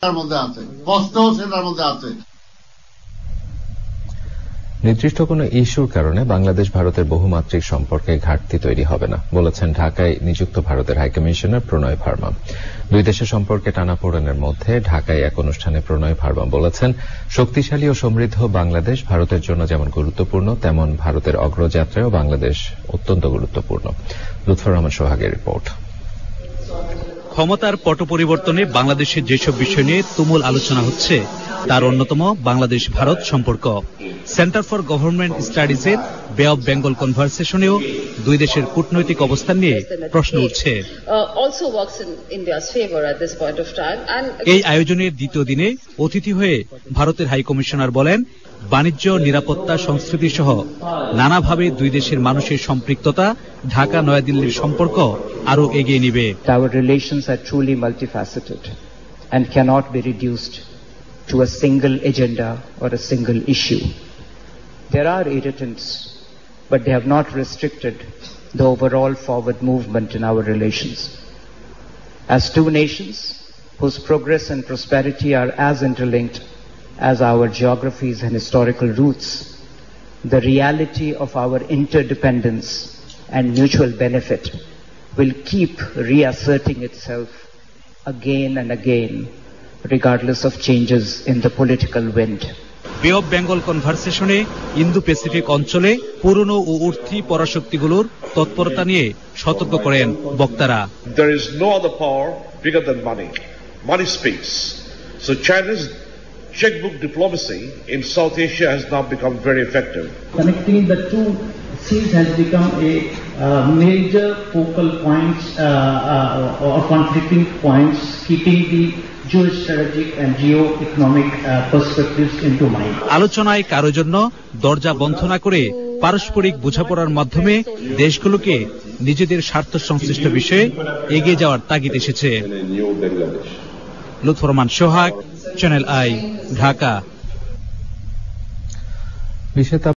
মধ্যে আছে, কষ্ট সেটার মধ্যে আছে। নির্দিষ্ট কোনো ইস্যুর কারণে বাংলাদেশ ভারতের বহুমাত্রিক সম্পর্কে ঘাটতি তৈরি হবে না বলেছেন ঢাকায় নিযুক্ত ভারতের হাইকমিশনার প্রণয় ভার্মা। দুই দেশের সম্পর্কে টানাপোড়েনের মধ্যে ঢাকায় এক অনুষ্ঠানে প্রণয় ভার্মা বলেছেন, শক্তিশালী ও সমৃদ্ধ বাংলাদেশ ভারতের জন্য যেমন গুরুত্বপূর্ণ, তেমন ভারতের অগ্রযাত্রায়ও বাংলাদেশ অত্যন্ত গুরুত্বপূর্ণ। লুৎফর রহমান সোহাগের রিপোর্ট। ক্ষমতার পট পরিবর্তনে বাংলাদেশের যেসব বিষয় নিয়ে তুমুল আলোচনা হচ্ছে তার অন্যতম বাংলাদেশ ভারত সম্পর্ক। সেন্টার ফর গভর্নমেন্ট স্টাডিজের বে অব বেঙ্গল কনভারসেশনেও দুই দেশের কূটনৈতিক অবস্থান নিয়ে প্রশ্ন উঠছে। এই আয়োজনের দ্বিতীয় দিনে অতিথি হয়ে ভারতের হাইকমিশনার বলেন, বাণিজ্য, নিরাপত্তা, সংস্কৃতি সহ নানাভাবে দুই দেশের মানুষের সম্পৃক্ততা ঢাকা নয়াদিল্লির সম্পর্ক আরো এগিয়ে নিবে। Our relations are truly multifaceted and cannot be reduced to a single agenda or a single issue. There are irritants, but they have not restricted the overall forward movement in our relations. As two nations whose progress and prosperity are as interlinked as our geographies and historical roots, the reality of our interdependence and mutual benefit will keep reasserting itself again and again, regardless of changes in the political wind. বে of Bengal কনভারসেশনে Indo Pacific অঞ্চলে পুরনো ও উঠতি পরাশক্তিগুলোর তৎপরতা নিয়ে সতর্ক করেন বক্তারা। There is no other power bigger than money. Money speaks. So China's checkbook diplomacy in South Asia has now become very effective. Connecting the two seas has become a major focal points or conflicting points, keeping the geostrategic and geo-economic perspectives into mind. আলোচনায় কারো জন্য দরজা বন্ধ না করে পারস্পরিক বোঝাপড়ার মাধ্যমে দেশগুলোকে নিজেদের স্বার্থ সংশ্লিষ্ট বিষয়ে এগিয়ে যাওয়ার তাগিদ এসেছে। লুৎফর রহমান সোহাগ, চ্যানেল আই, ঢাকা।